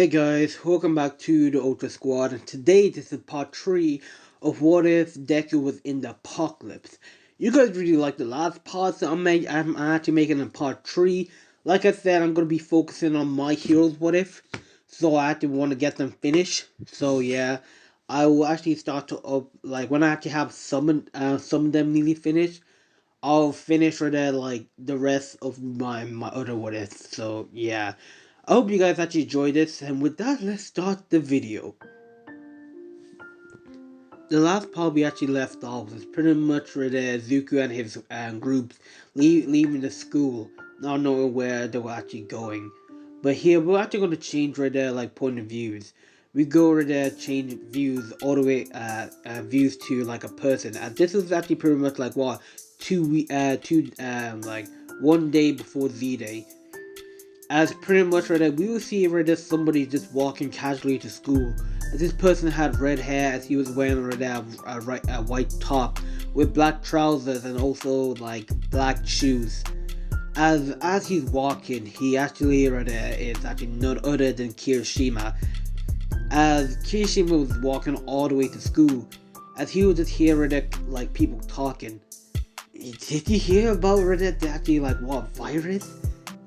Hey guys, welcome back to the Ultra Squad, and today this is part 3 of What If Deku was in the Apocalypse. You guys really liked the last part, so I'm actually making a part 3. Like I said, I'm going to be focusing on my heroes What If, so I actually want to get them finished. So yeah, I will actually start to when I actually have some of them nearly finished, I'll finish for the rest of my other What Ifs. So yeah. I hope you guys actually enjoyed this, and with that, let's start the video. The last part we actually left off was pretty much where Zuko and his groups leaving the school, not knowing where they were actually going. But here, we're actually going to change point of views. We go right there, change views all the way, views to like a person. And this is actually pretty much like what, one day before Z-Day. As pretty much right there, we will see right there somebody just walking casually to school. As this person had red hair, as he was wearing right there a white top with black trousers and also like black shoes. As he's walking, he actually right there is actually none other than Kirishima. As Kirishima was walking all the way to school, as he was just hearing right there, like people talking. Did you hear about right there actually like what virus?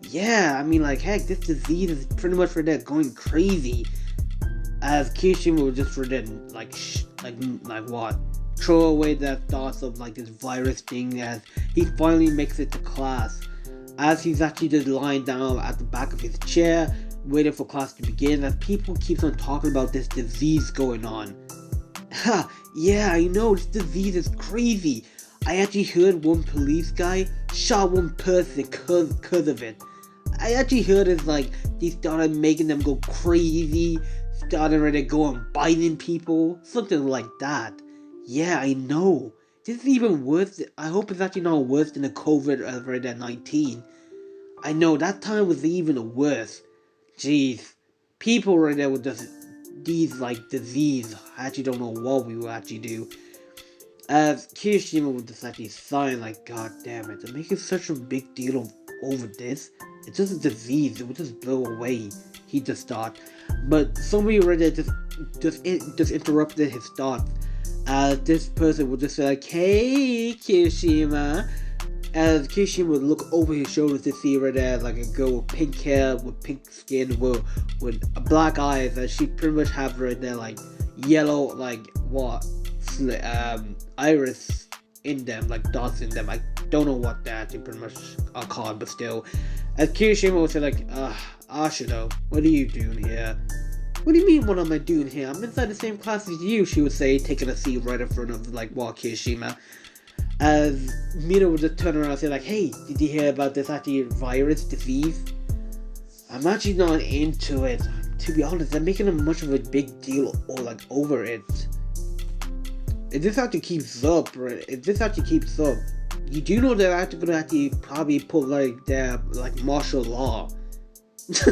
Yeah, I mean, like, heck, this disease is pretty much for that going crazy. As Kirishima was just for that, like what? Throw away that thoughts of like this virus thing as he finally makes it to class. As he's actually just lying down at the back of his chair, waiting for class to begin, as people keeps on talking about this disease going on. Ha, yeah, I know, this disease is crazy. I actually heard one police guy shot one person cause of it. I actually heard it's like they started making them go crazy, started ready to go and biting people, something like that. Yeah, I know. This is even worse. I hope it's actually not worse than the COVID-19. I know that time was even worse. Jeez, people right there with these like disease. I actually don't know what we will actually do. As Kirishima was just actually sighing like, God damn it, they're making such a big deal over this. It's just a disease, it would just blow away, he just thought. But somebody right there just interrupted his thoughts. As this person would just say like, hey Kirishima. As Kirishima would look over his shoulders to see right there like a girl with pink hair, with pink skin, with black eyes, and she pretty much have right there like yellow, like what? Iris in them, like dots in them. I don't know what that they pretty much are called, but still. As Kirishima would say like, Ashino, what are you doing here? What do you mean what am I doing here? I'm inside the same class as you, she would say, taking a seat right in front of like Kirishima. As Mina would just turn around and say like, hey, did you hear about this actually virus disease? I'm actually not into it. To be honest, they're making much of a big deal over it. If this actually keeps up, you do know they're actually gonna actually probably put like martial law. She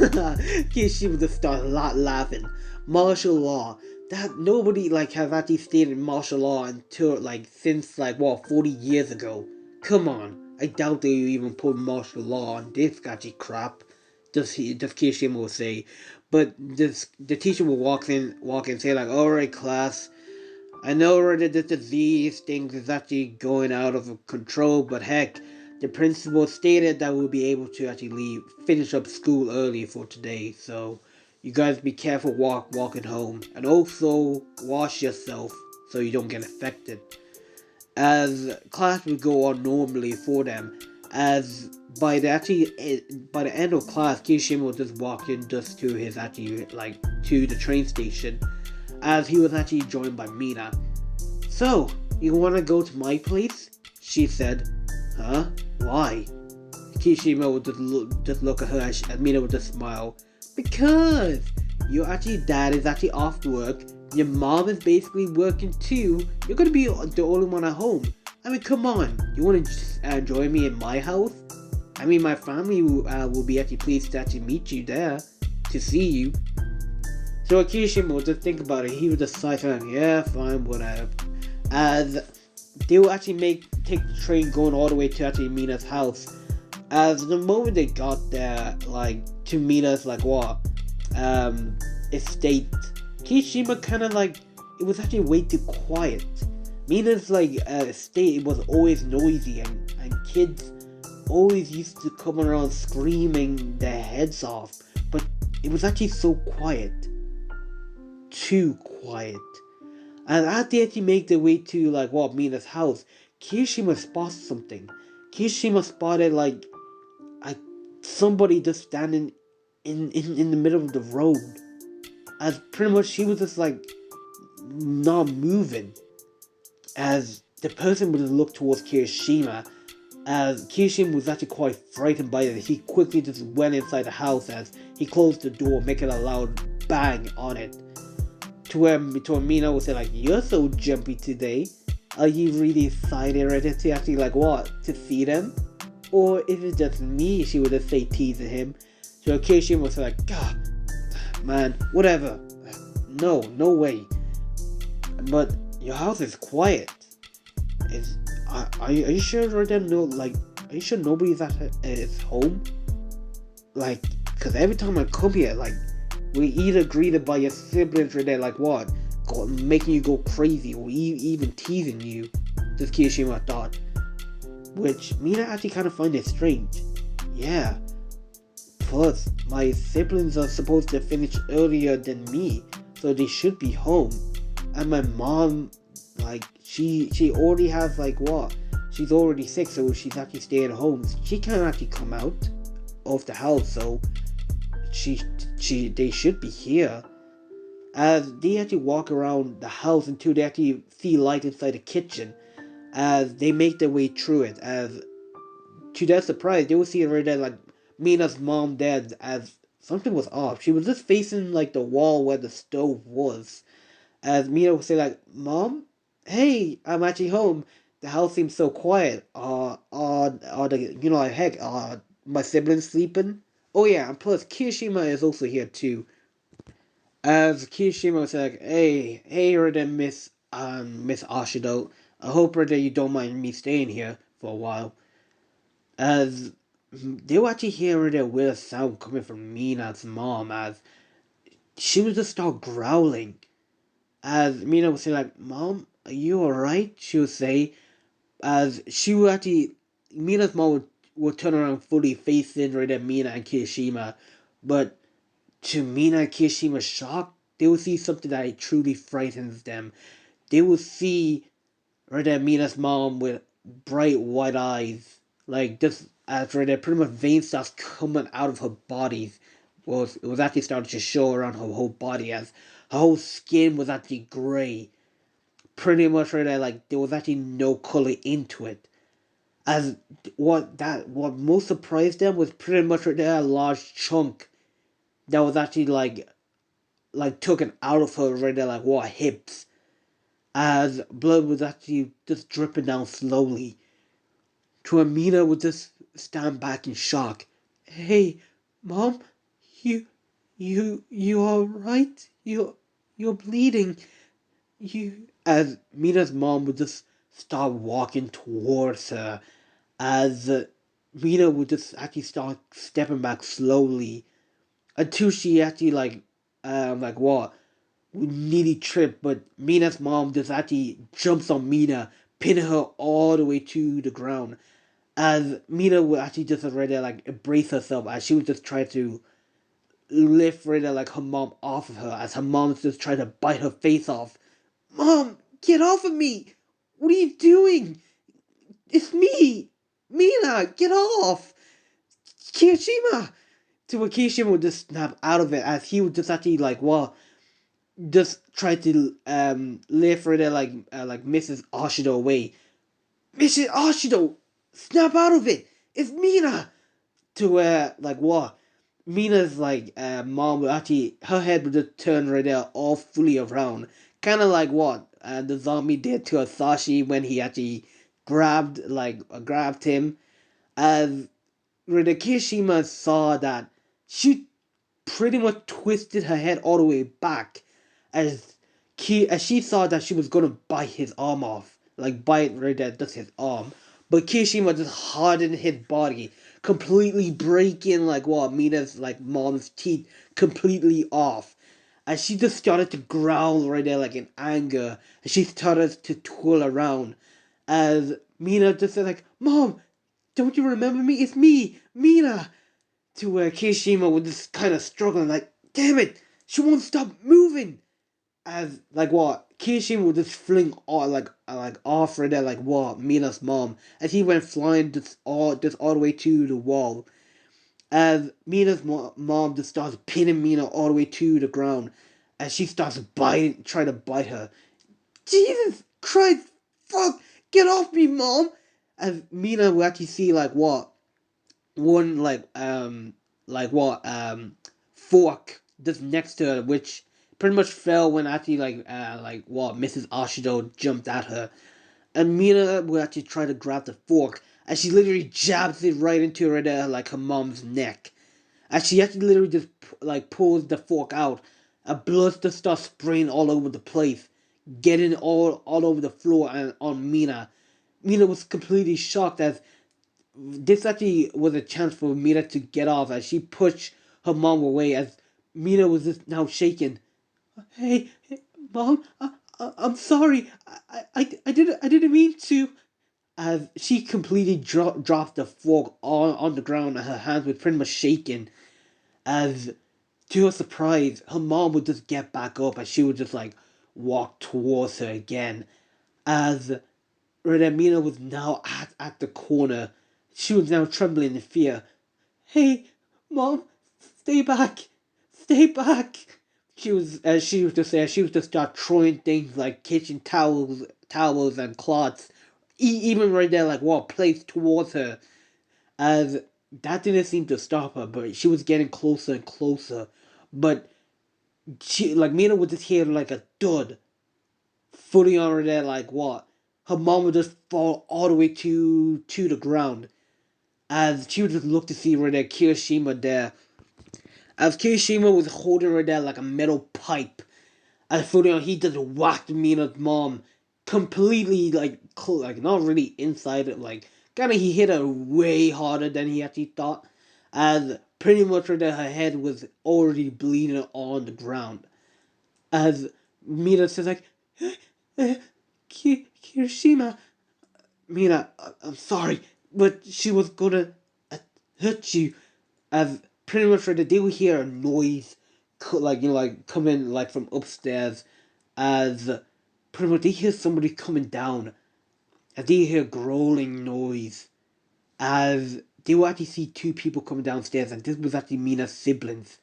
would just start laughing. Martial law. That nobody has actually stated martial law until since 40 years ago. Come on, I doubt they even put martial law on this actually crap. Just Kirishima will say, but the teacher will walk in and say like, alright class. I know that this disease thing is actually going out of control, but heck, the principal stated that we'll be able to actually finish up school early for today, so you guys be careful walking home, and also wash yourself so you don't get affected. As class would go on normally for them, as by the end of class, Kirishima was just walking just to his to the train station. As he was actually joined by Mina. So, you wanna go to my place? She said. Huh? Why? Kirishima would just look at her and Mina would just smile. Because your dad is actually off work, your mom is basically working too, you're gonna be the only one at home. I mean, come on, you wanna join me in my house? I mean, my family will be actually pleased to actually meet you there, to see you. So Kirishima would just think about it. He would just sigh and yeah, fine, whatever. As they will actually take the train going all the way to actually Mina's house. As the moment they got there, to Mina's um estate, Kirishima kind of like it was actually way too quiet. Mina's like estate was always noisy, and kids always used to come around screaming their heads off, but it was actually so quiet, too quiet. And as they actually make their way to like what Mina's house, Kirishima spots something. Kirishima spotted like somebody just standing in the middle of the road. As pretty much she was just like not moving. As the person would look towards Kirishima, as Kirishima was actually quite frightened by it, he quickly just went inside the house as he closed the door, making a loud bang on it. To where Mina would say like, "You're so jumpy today. Are you really excited ready to actually like what? To see them? Or if it's just me," she would just say teasing him. So Kirishima was like, "God, man, whatever. No way. But your house is quiet. Is are you sure right now? No, like, are you sure nobody's at his home? Like, cause every time I come here, like, we either greeted by your siblings or they're like what, making you go crazy or even teasing you." This Kirishima thought, which Mina actually kind of find it strange. Yeah. Plus, my siblings are supposed to finish earlier than me, so they should be home. And my mom, like, she already has like what? She's already sick, so she's actually staying home. She can't actually come out of the house, so they should be here. As they actually walk around the house until they actually see light inside the kitchen. As they make their way through it, as to their surprise, they will see right there like Mina's mom dead. As something was off. She was just facing like the wall where the stove was. As Mina would say like, "Mom, hey, I'm actually home. The house seems so quiet. Are the like heck, my siblings sleeping? Oh yeah, and plus Kirishima is also here too." As Kirishima was like, "Hey, right Miss Ashido. I hope that you don't mind me staying here for a while." As they were actually hearing a weird sound coming from Mina's mom, as she would just start growling. As Mina would say like, "Mom, are you alright?" She would say, as she would actually, Mina's mom would turn around fully facing right at Mina and Kirishima. But to Mina and Kirishima's shock, they would see something that truly frightens them. They would see right there Mina's mom with bright white eyes, like just as right there, pretty much veins starts coming out of her body. It was actually starting to show around her whole body as her whole skin was actually grey. Pretty much right there, like there was actually no color into it. As what most surprised them was pretty much right there a large chunk that was actually like taken out of her right there like what hips, as blood was actually just dripping down slowly. To Amina would just stand back in shock. "Hey, Mom, you, you all right? You're bleeding. You." As Mina's mom would just start walking towards her, as Mina would just actually start stepping back slowly until she actually like what nearly tripped, but Mina's mom just actually jumps on Mina, pinning her all the way to the ground. As Mina would actually just already like embrace herself as she would just try to lift Rita like her mom off of her as her mom's just trying to bite her face off. "Mom, get off of me! What are you doing? It's me! Mina, get off! Kirishima!" To where Kirishima would just snap out of it as he would just actually like well just try to lift Rita like Mrs. Ashido away. "Mrs. Ashido, snap out of it! It's Mina!" To where like what Mina's like mom would actually her head would just turn right there all fully around, kind of like what the zombie did to Asashi when he actually grabbed him. As Kirishima saw that, she pretty much twisted her head all the way back as as she saw that she was gonna bite his arm off, like bite right there, just his arm. But Kirishima just hardened his body, completely breaking like what Mina's like mom's teeth completely off. And she just started to growl right there like in anger. And she started to twirl around. As Mina just said like, Mom, don't you remember me? It's me, Mina. To where Kirishima was just kind of struggling like, damn it, she won't stop moving. As like what Kirishima would just fling all like off right there like what Mina's mom as he went flying just all the way to the wall. As Mina's mom just starts pinning Mina all the way to the ground as she starts biting, trying to bite her. Jesus Christ, fuck, get off me, mom! As Mina will actually see like what one fork just next to her, which pretty much fell when actually like what Mrs. Ashido jumped at her. And Mina will actually try to grab the fork, and she literally jabs it right into like her mom's neck. And she actually literally just like pulls the fork out, and blood just starts spraying all over the place, getting all over the floor and on Mina. Mina was completely shocked as this actually was a chance for Mina to get off as she pushed her mom away as Mina was just now shaking. Hey, mom, I'm sorry. I didn't mean to. As she completely dropped the fork on the ground and her hands were pretty much shaking. As to her surprise, her mom would just get back up and she would just like walk towards her again. As Redemina was now at the corner. She was now trembling in fear. Hey, Mom, stay back. Stay back. She was just there. She was just start throwing things like kitchen towels and cloths, even right there, like what placed towards her. As that didn't seem to stop her, but she was getting closer and closer. But she, like Mina, would just hear like a thud, fully on her there, like what? Her mom would just fall all the way to the ground. As she would just look to see right there, Kirishima there. As Kirishima was holding her there like a metal pipe. As fully on, he just whacked Mina's mom completely like not really inside it, like kinda he hit her way harder than he actually thought. As pretty much right there, her head was already bleeding on the ground. As Mina says like, Kirishima, Mina, I'm sorry, but she was gonna hurt you. As pretty much right, they would hear a noise, like coming like from upstairs. As pretty much they hear somebody coming down. As they hear growling noise. As they will actually see two people coming downstairs, and this was actually Mina's siblings.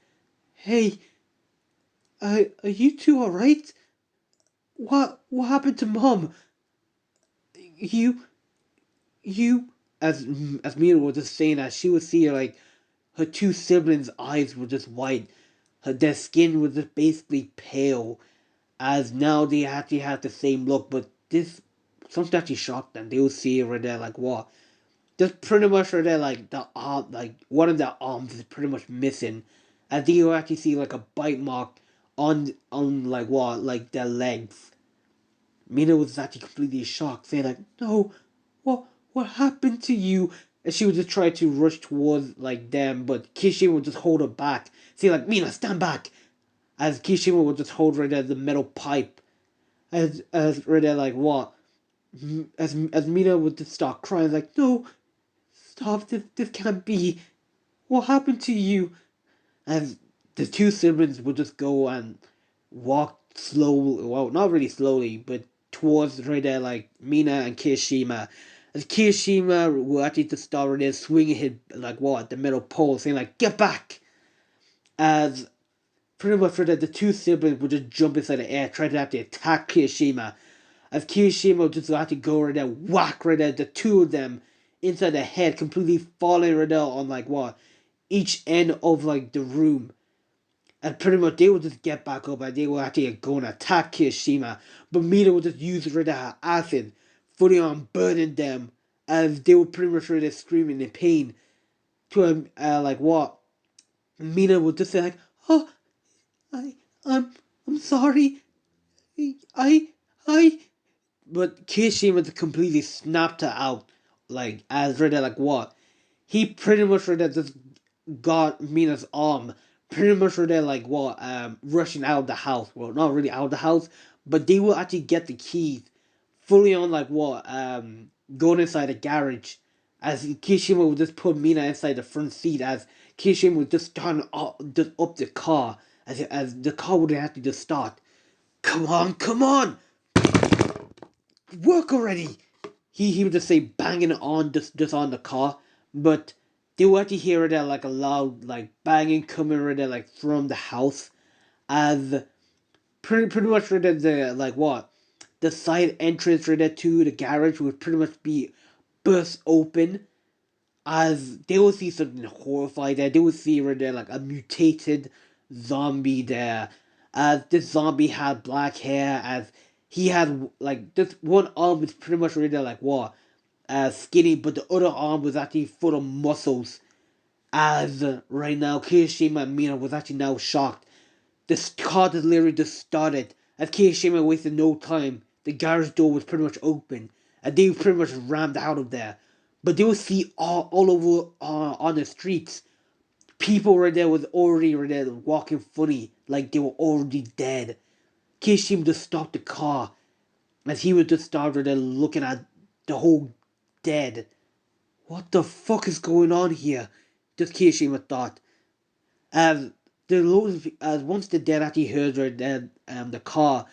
Hey, are you two all right? What happened to Mom? You you as Mina was just saying that she would see like her two siblings' eyes were just white. Their skin was just basically pale, as now they actually have the same look. But this something actually shocked them. They would see it right there, like what? Just pretty much right there, like the arm, like one of their arms is pretty much missing, as they will actually see like a bite mark on like what, like their legs. Mina was actually completely shocked, saying like, "No, what happened to you?" And she would just try to rush towards like them, but Kishima would just hold her back, saying like, "Mina, stand back!" As Kishima would just hold right there the metal pipe, as right there like what? As Mina would just start crying like, "No, stop! This can't be. What happened to you?" As the two siblings would just go and walk slowly, well, not really slowly, but towards right there, like Mina and Kirishima. As Kirishima will actually just start right there swinging his, like what, the metal pole, saying like, "Get back!" As pretty much right there, the two siblings would just jump inside the air, trying to have to attack Kirishima. As Kirishima would just have to go right there, whack right there, the two of them inside the head, completely falling right there on like what, each end of like the room. And pretty much they would just get back up and they would actually go and attack Kirishima. But Mina would just use rid of her acid, fully on burning them, as they would pretty much really screaming in pain. To like what? Mina would just say like, "Oh, I, I'm sorry. I, I." But Kirishima just completely snapped her out, like as really like what? he pretty much right there just got Mina's arm. Pretty much right there like what rushing out of the house. Well, not really out of the house, but they will actually get the keys fully on like what going inside the garage as Kishima would just put Mina inside the front seat as Kishima would just turn up, the car as the car wouldn't have to just start. Come on, come on, work already. He would just say banging on just on the car, but they would actually hear it like a loud like banging coming right there like from the house as pretty much right there the like what the side entrance right there to the garage would pretty much be burst open as they will see something horrified there. They will see right there like a mutated zombie there. As this zombie had black hair, as he had like this one arm was pretty much right there like what, skinny, but the other arm was actually full of muscles. As right now, Kirishima and Mina was actually now shocked. This car just literally just started. As Kirishima wasted no time, the garage door was pretty much open, and they pretty much rammed out of there. But they would see all over on the streets. People right there was already right there walking funny, like they were already dead. Kirishima just stopped the car, as he was just started there looking at the whole dead. What the fuck is going on here? Just Kirishima thought. As the loads as once the dead actually heard right then the car,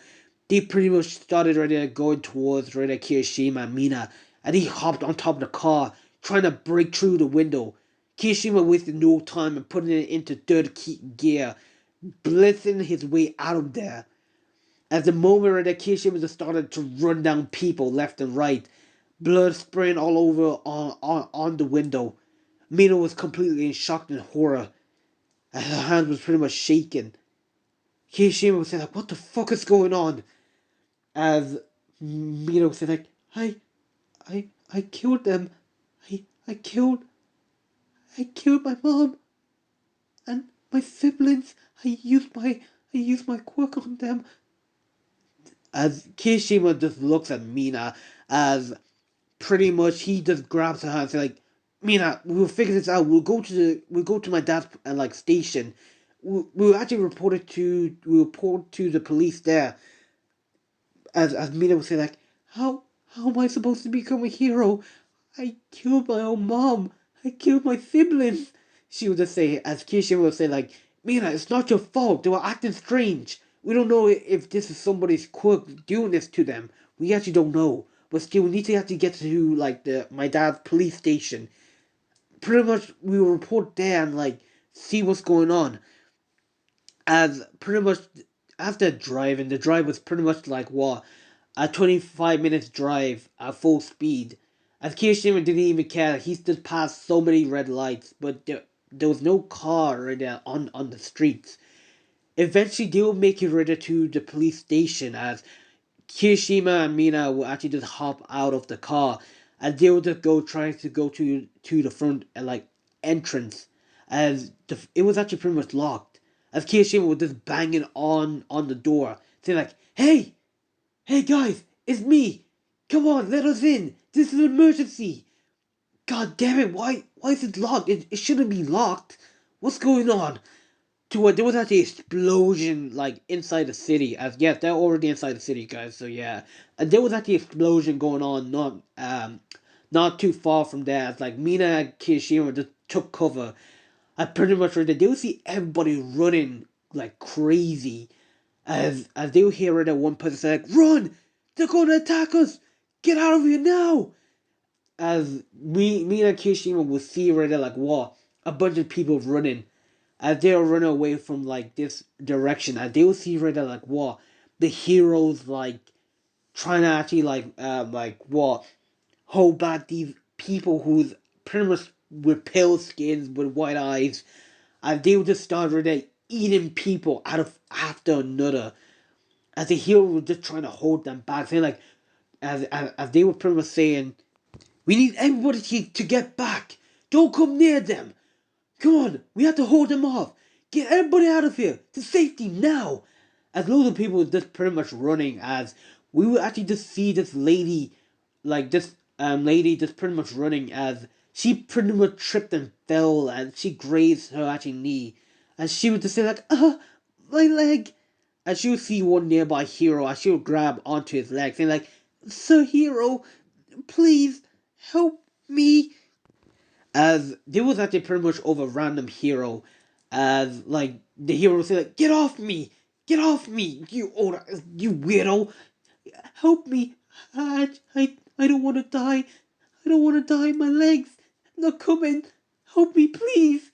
they pretty much started right there going towards right there Kirishima and Mina, and he hopped on top of the car trying to break through the window. Kirishima wasted no time and putting it into third gear, blitzing his way out of there. As the moment right there Kirishima just started to run down people left and right, blood spraying all over on the window. Mina was completely in shock and horror. And her hand was pretty much shaking. Kirishima was saying like, "What the fuck is going on?" As Mina was saying like, I killed them. I, I killed, I killed my mom and my siblings. I used my quirk on them." As Kirishima just looks at Mina, as pretty much he just grabs her hand and says like, "Mina, we'll figure this out. We'll go to my dad's like station. We'll actually we'll report to the police there." As Mina would say like, how am I supposed to become a hero? I killed my own mom. I killed my siblings. She would just say, as Kirishima would say like, "Mina, it's not your fault. They were acting strange. We don't know if this is somebody's quirk doing this to them. We actually don't know. But still, we need to actually get to like the my dad's police station. Pretty much, we will report there and like see what's going on." As pretty much after driving, the drive was pretty much like what, a 25 minutes drive at full speed. As Kirishima didn't even care, he just passed so many red lights, but there was no car right there on the streets. Eventually, they will make it right to the police station as Kirishima and Mina will actually just hop out of the car and they will just go trying to go to the front like entrance as it was actually pretty much locked. As Kirishima was just banging on the door, saying like, hey guys, it's me. Come on, let us in. This is an emergency. God damn it, why is it locked? It shouldn't be locked. What's going on?" To what there was actually an explosion like inside the city. As yes, they're already inside the city, guys. So yeah, and there was actually an explosion going on, not too far from there. As like Mina and Kirishima just took cover. I pretty much read that they would see everybody running like crazy. As they would hear that one person say like, "Run! They're going to attack us! Get out of here now!" As Mina and Kirishima would see right there like what, a bunch of people running as they were running away from like this direction, as they will see right there like what, the heroes like trying to actually like what, hold back these people who's pretty much with pale skins with white eyes, and they would just start right there eating people out of after another, as the hero was just trying to hold them back, saying like, as they were pretty much saying, "We need everybody to get back, don't come near them. Come on, we have to hold them off. Get everybody out of here to safety now." As loads of people were just pretty much running, as we would actually just see this lady, like this lady just pretty much running as she pretty much tripped and fell, and she grazed her actually knee, and she would just say like, my leg, and she would see one nearby hero, and she would grab onto his leg, saying like, Sir Hero, please help me. As there was actually pretty much over random hero, as like the hero would say like, get off me, you weirdo, help me, I don't want to die, I don't want to die, my legs not coming, help me please.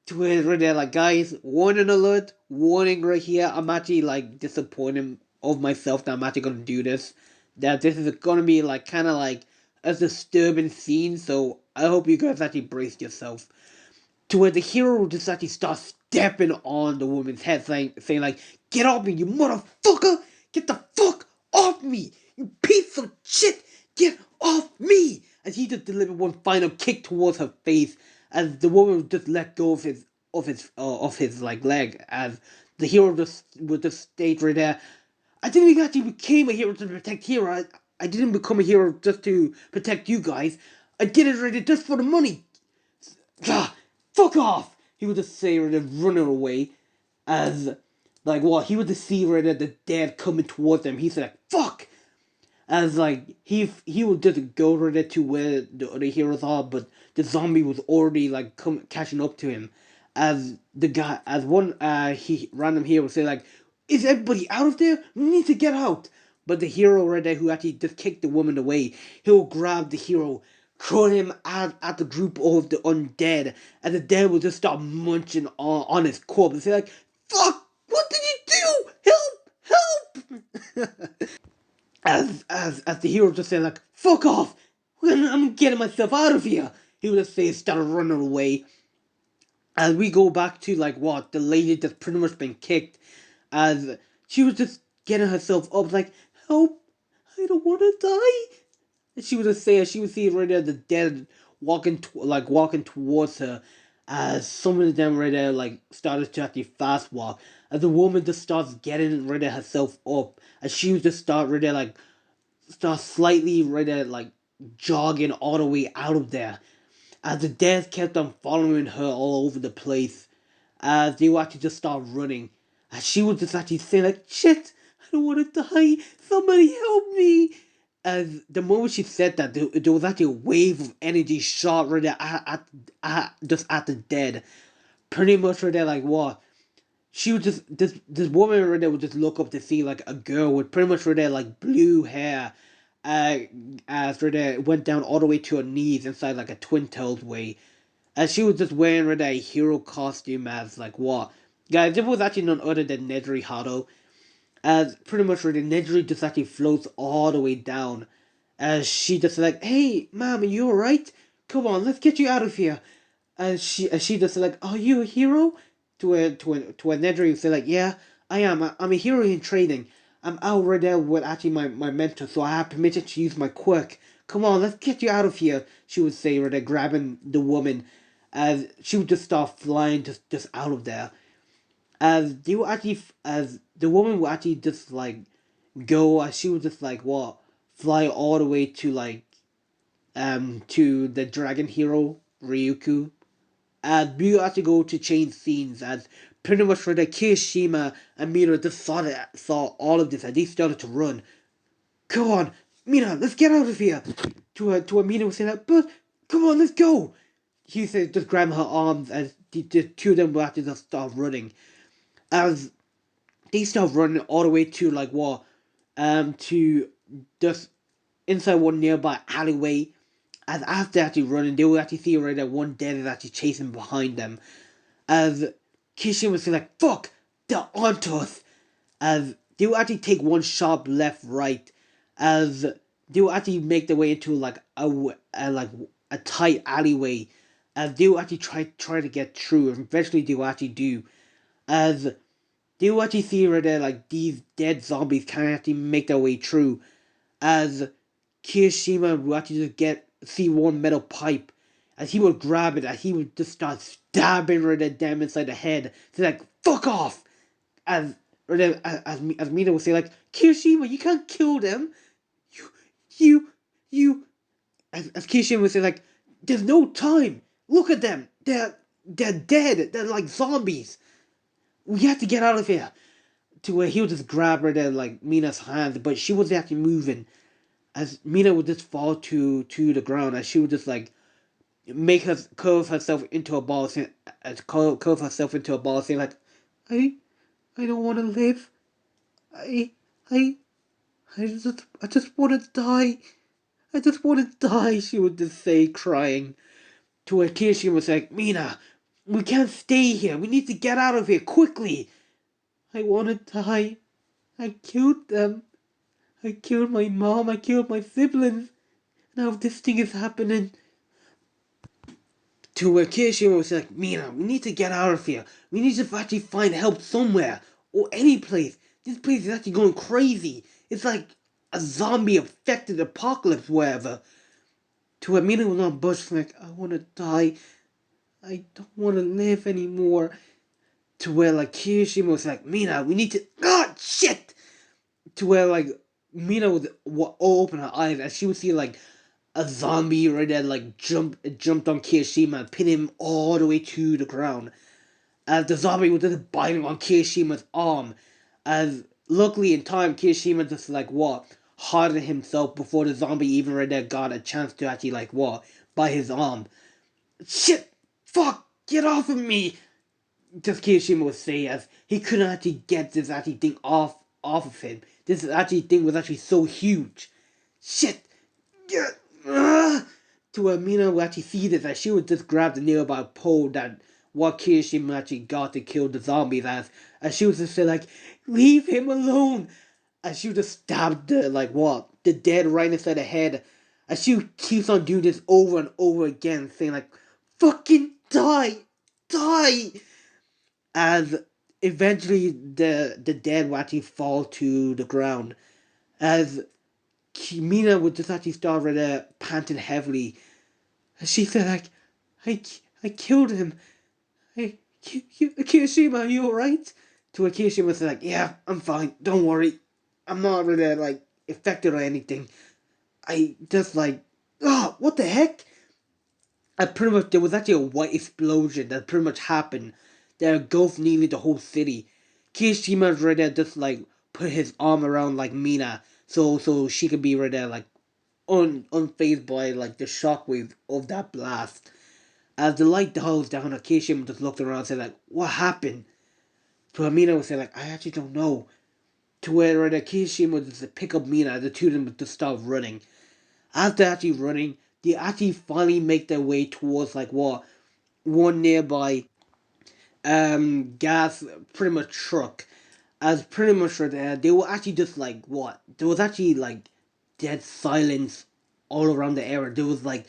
To it right there, like guys, warning alert, warning right here. I'm actually like disappointed of myself that I'm actually gonna do this. That this is gonna be like kind of like a disturbing scene. So I hope you guys actually brace yourself. To where the hero just actually starts stepping on the woman's head, saying like, "Get off me, you motherfucker! Get the fuck off me, you piece of shit! Get off me!" As he just delivered one final kick towards her face, as the woman just let go of his like leg, as the hero just would just state right there, "I didn't even actually became a hero to protect hero. I didn't become a hero just to protect you guys. I did it really just for the money. Ah, fuck off!" He would just say right and running away, as like what he would just see right at the dad coming towards them. He said like, "Fuck!" As like he would just go right there to where the other heroes are, but the zombie was already like catching up to him. As the guy, as one he random hero would say like, "Is everybody out of there? We need to get out." But the hero right there who actually just kicked the woman away, he'll grab the hero, throw him at the group of the undead, and the dead will just start munching on his corpse and say like, "Fuck! What did you do? Help! Help!" as the hero just saying like, "Fuck off! I'm getting myself out of here." He would just say started running away. As we go back to like what the lady that's pretty much been kicked, as she was just getting herself up like, "Help! I don't want to die." And she would just say, as she would see right there the dead walking towards her, as some of them right there like started to actually fast walk, as the woman just starts getting right there herself up, as she would just start right there like start slightly right there like jogging all the way out of there, as the death kept on following her all over the place, as they would actually just start running, as she would just actually say like, "Shit, I don't want to die, somebody help me." As the moment she said that, there was actually a wave of energy shot right there just at the dead, pretty much right there like what she would just this woman right there would just look up to see like a girl with pretty much right there like blue hair, uh, as right there went down all the way to her knees inside like a twin tails way, as she was just wearing right there a hero costume, as like what guys, it was actually none other than Nedry Hado, as pretty much right there Nedry just actually floats all the way down, as she just like, "Hey mom, are you alright? Come on, let's get you out of here." And she just like, "Are you a hero?" To a Nedry say like, "Yeah, I am. I'm a hero in training. I'm out right there with actually my mentor, so I have permission to use my quirk. Come on, let's get you out of here." She would say right there, grabbing the woman, as she would just start flying just out of there. As the woman would actually just like go, as she would just like what fly all the way to like to the dragon hero Ryuku, and we have to go to change scenes, as pretty much for the Kirishima and Mina just saw all of this and they started to run. "Come on, Mina, let's get out of here." To a Mina was saying that, "But come on, let's go." He said just grab her arms, as the two of them will have to just start running. As they start running all the way to like what to just inside one nearby alleyway. As they're actually running, they will actually see right that one dead is actually chasing behind them, as Kishin was like, "Fuck, they're onto us." As they will actually take one sharp left, right, as they will actually make their way into like a tight alleyway, as they will actually try to get through, and eventually they will actually do, as they will actually see right there like these dead zombies can't actually make their way through, as Kirishima will actually just see one metal pipe, as he would grab it, as he would just start stabbing right at them inside the head. So like, "Fuck off!" As or then as Mina would say like, "Kirishima, you can't kill them. You you as Kirishima would say like, there's no time. Look at them. They're dead. They're like zombies. We have to get out of here. To where he would just grab her there like Mina's hands, but she wasn't actually moving. As Mina would just fall to the ground, as she would just like make her curve herself into a ball, saying, curve herself into a ball, saying like, I I don't want to live. I I I just want to die. I just want to die. She would just say, crying. To where Kirishima was like, Mina, we can't stay here. We need to get out of here quickly. I want to die. I killed them. I killed my mom. I killed my siblings. Now this thing is happening. To where Kirishima was like, Mina, we need to get out of here. We need to actually find help somewhere. Or any place. This place is actually going crazy. It's like a zombie affected apocalypse, wherever. To where Mina was on bush like, I want to die. I don't want to live anymore. To where like Kirishima was like, Mina, we need to. God, shit! To where like Mina would open her eyes and she would see like a zombie right there, like jumped on Kirishima and pinned him all the way to the ground. As the zombie was just biting on Kirishima's arm. As luckily in time, Kirishima just like what hardened himself before the zombie even right there got a chance to actually like what bite his arm. Shit! Fuck! Get off of me! Just Kirishima would say as he couldn't actually get this actually thing off of him. This actually thing was actually so huge. Shit! Yeah. To where Mina would actually see this, as she would just grab the nearby pole that what Kirishima actually got to kill the zombies as she would just say like, leave him alone! And she would just stab the like what the dead right inside the head. And she keeps on doing this over and over again, saying like, fucking die! Die! As eventually the dead will actually fall to the ground. As Mina would just actually start right there panting heavily. And she said like, I killed him. Kirishima, are you alright? To a Kirishima said like, yeah, I'm fine. Don't worry. I'm not really like affected or anything. I just like, oh, what the heck? I pretty much there was actually a white explosion that pretty much happened that engulfed nearly the whole city. Kirishima's right there just like put his arm around like Mina so she could be right there like unfazed by like the shockwave of that blast. As the light dials down, Kirishima just looked around and said like, what happened? To Mina would say like, I actually don't know. To where right there Kirishima would just pick up Mina, the two of them would just start running. As they're actually running, they actually finally make their way towards like what one nearby gas pretty much truck. As pretty much right there, they were actually just like what? There was actually like dead silence all around the area. There was like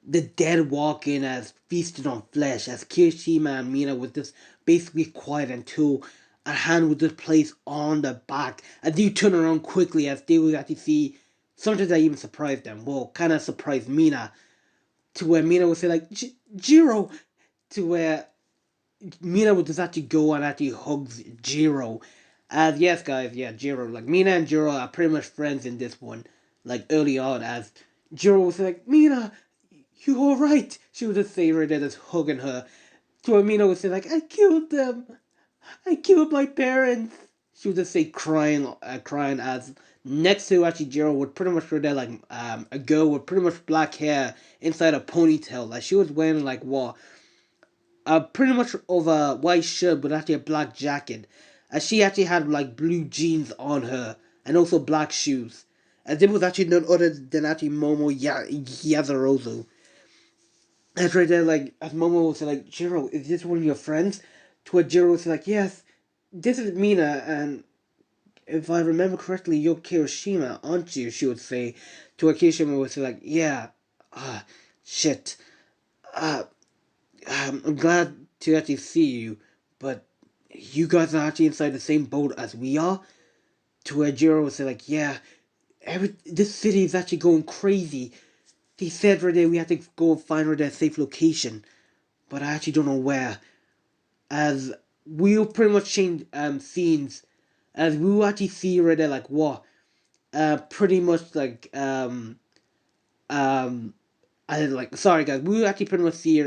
the dead walking as feasted on flesh, as Kirishima and Mina was just basically quiet until a hand was just placed on their back. And they turn around quickly as they would actually see something that even surprised them. Well, kind of surprised Mina. To where Mina would say like, Jiro! To where Mina would just actually go and actually hugs Jiro. As yes, guys, yeah, Jiro. Like Mina and Jiro are pretty much friends in this one. Like early on, as Jiro was like, Mina, you alright? She would just say right there, just hugging her. To where Mina would say like, I killed them. I killed my parents. She would just say crying as next to actually Jiro would pretty much right there like a girl with pretty much black hair inside a ponytail. Like she was wearing like what pretty much of a white shirt but actually a black jacket. As she actually had like blue jeans on her and also black shoes. And it was actually none other than actually Momo Yazarozo. And right there, like, as Momo was like, Jiro, is this one of your friends? To what Jiro was like, yes, this is Mina, and if I remember correctly, you're Kirishima, aren't you? She would say. To what Kirishima would say like, yeah, shit. Uh, I'm glad to actually see you, but you guys are actually inside the same boat as we are. To where Jiro would say like, yeah, this city is actually going crazy. They said right there we have to go and find right there a safe location, but I actually don't know where. As we'll pretty much change scenes, as we will actually see right there like what, pretty much like um I like sorry guys, we actually pretty much see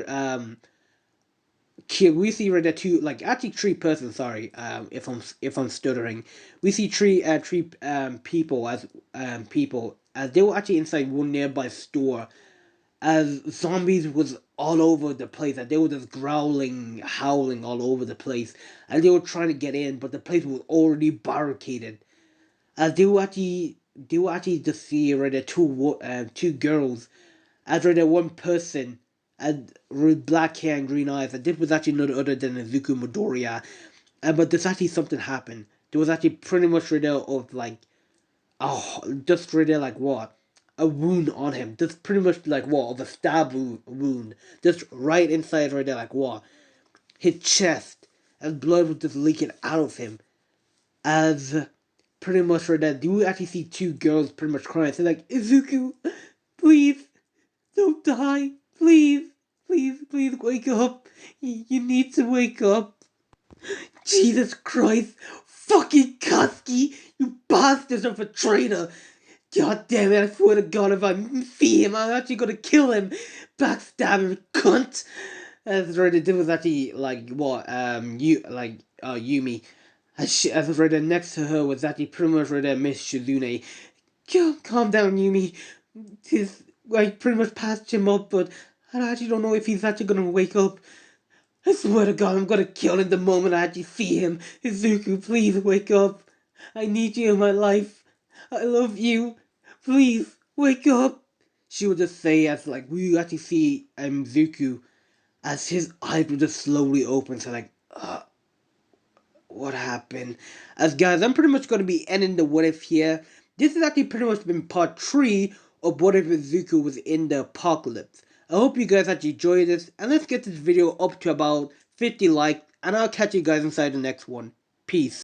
we see right there two like actually three persons. Sorry, if I'm stuttering, we see three people as they were actually inside one nearby store as zombies was all over the place and they were just growling, howling all over the place and they were trying to get in, but the place was already barricaded. As they were actually just see right there two girls as right there one person and with black hair and green eyes, and this was actually none other than Izuku Midoriya. But there's actually something happened. There was actually pretty much right there of like, oh, just right there like what? A wound on him. Just pretty much like what? Of a stab wound. Just right inside right there like what? His chest. And blood was just leaking out of him. As pretty much right there, you actually see two girls pretty much crying. They're like, Izuku, please, don't die. Please, please wake up. You need to wake up. Jesus Christ. Fucking Koski, you bastards of a traitor. God damn it, I swear to God, if I see him, I'm actually gonna kill him. Backstabbing cunt. As right, it was actually like what, Yumi. As right there next to her was actually pretty much right there, Miss Shizune. Calm down, Yumi. His, I pretty much passed him up, but I actually don't know if he's actually gonna wake up. I swear to God, I'm gonna kill him the moment I actually see him. Izuku, please wake up. I need you in my life. I love you. Please, wake up. She would just say as like we actually see Zuku as his eyes would just slowly open to like what happened? As guys, I'm pretty much going to be ending the what if here. This has actually pretty much been part 3 of what if Izuku was in the apocalypse. I hope you guys actually enjoyed this, and let's get this video up to about 50 likes, and I'll catch you guys inside the next one. Peace.